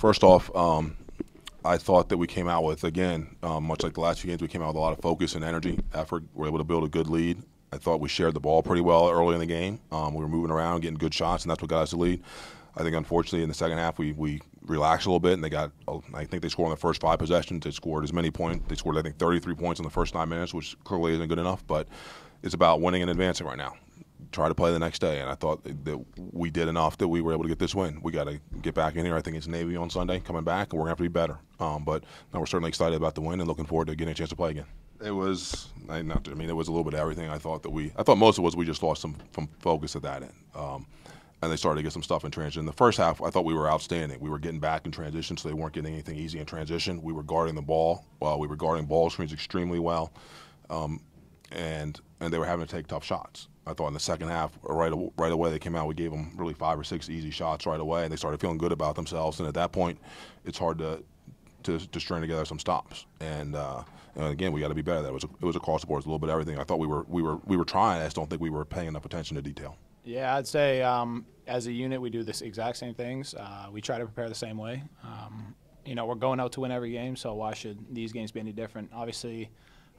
First off, I thought that we came out with, again, much like the last few games, we came out with a lot of focus and energy, effort. We were able to build a good lead. I thought we shared the ball pretty well early in the game. We were moving around, getting good shots, and that's what got us the lead. I think, unfortunately, in the second half, we relaxed a little bit, and I think they scored on the first 5 possessions. They scored as many points. They scored, I think, 33 points in the first 9 minutes, which clearly isn't good enough, but it's about winning and advancing right now. Try to play the next day, and I thought that we did enough that we were able to get this win. We got to get back in here. I think it's Navy on Sunday coming back, and we're going to have to be better. But no, we're certainly excited about the win and looking forward to getting a chance to play again. It was, it was a little bit of everything. I thought most of it was we just lost some focus at that end. And they started to get some stuff in transition. In the first half, I thought we were outstanding. We were getting back in transition, so they weren't getting anything easy in transition. We were guarding the ball. We were guarding ball screens extremely well, and they were having to take tough shots. I thought in the second half, right away, they came out. We gave them really 5 or 6 easy shots right away, and they started feeling good about themselves. And at that point, it's hard to string together some stops. And again, we got to be better. It was across the board. It was a little bit of everything. I thought we were trying. I just don't think we were paying enough attention to detail. Yeah, I'd say as a unit, we do the exact same things. We try to prepare the same way. We're going out to win every game, so why should these games be any different? Obviously,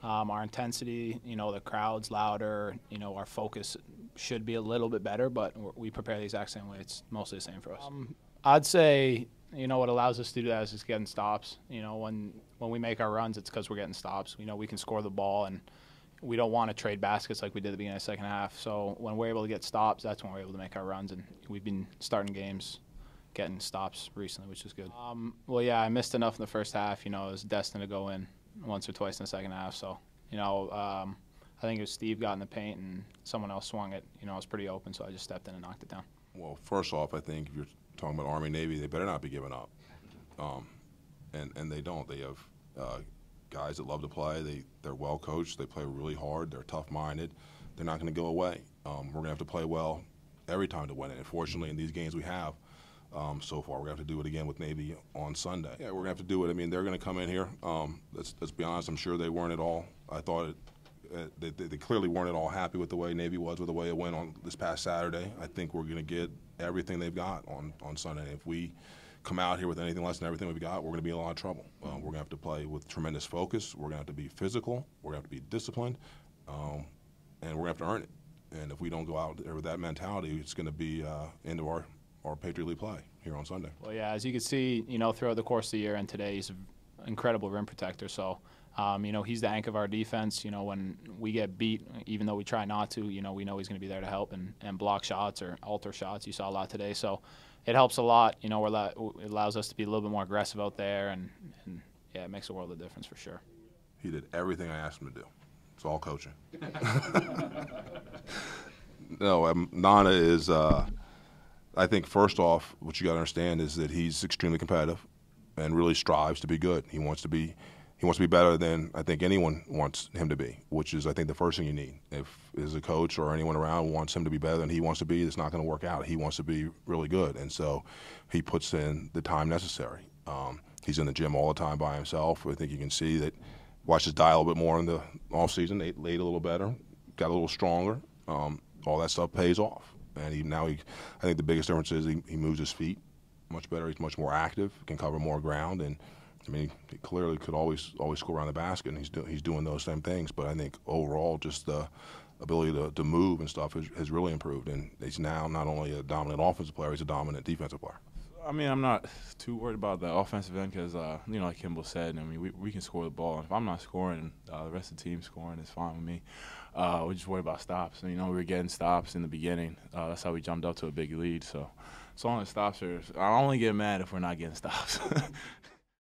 our intensity, the crowd's louder, our focus should be a little bit better, but we prepare the exact same way. It's mostly the same for us. I'd say, what allows us to do that is just getting stops. When we make our runs, it's because we're getting stops. We can score the ball, and we don't want to trade baskets like we did at the beginning of the second half. So when we're able to get stops, that's when we're able to make our runs, and we've been starting games getting stops recently, which is good. Well, yeah, I missed enough in the first half. It was destined to go in once or twice in the second half. So, I think it was Steve got in the paint and someone else swung it. It was pretty open, so I just stepped in and knocked it down. Well, first off, I think if you're talking about Army, Navy, they better not be giving up. And they don't. They have guys that love to play. They're well coached. They play really hard. They're tough-minded. They're not going to go away. We're going to have to play well every time to win it. And fortunately, in these games we have so far, we're going to have to do it again with Navy on Sunday. Yeah, we're going to have to do it. They're going to come in here. Let's be honest. I'm sure they weren't at all. I thought they clearly weren't at all happy with the way Navy was with the way it went on this past Saturday. I think we're going to get everything they've got on Sunday. If we come out here with anything less than everything we've got, we're going to be in a lot of trouble. We're going to have to play with tremendous focus. We're going to have to be physical. We're going to have to be disciplined, and we're going to have to earn it. And if we don't go out there with that mentality, it's going to be into our Patriot League play here on Sunday. Well, yeah, as you can see, throughout the course of the year and today, he's an incredible rim protector. So, he's the anchor of our defense. When we get beat, even though we try not to, we know he's going to be there to help and block shots or alter shots. You saw a lot today. So it helps a lot. It allows us to be a little bit more aggressive out there, and yeah, it makes a world of difference for sure. He did everything I asked him to do. It's all coaching. No, Nana is, I think, first off, what you got to understand is that he's extremely competitive and really strives to be good. He wants to be better than I think anyone wants him to be, which is, I think, the first thing you need. If as a coach or anyone around wants him to be better than he wants to be, it's not going to work out. He wants to be really good, and so he puts in the time necessary. He's in the gym all the time by himself. I think you can see that. Watch his dial a bit more in the off season. Ate a little better, got a little stronger. All that stuff pays off, and I think the biggest difference is he moves his feet much better. He's much more active, can cover more ground, and he clearly could always score around the basket, and he's doing those same things. But I think overall, just the ability to move and stuff has really improved, and he's now not only a dominant offensive player, he's a dominant defensive player. I'm not too worried about the offensive end because, like Kimball said, we can score the ball. If I'm not scoring, the rest of the team scoring is fine with me. We're just worried about stops. We were getting stops in the beginning. That's how we jumped up to a big lead. So as long as stops are – I only get mad if we're not getting stops.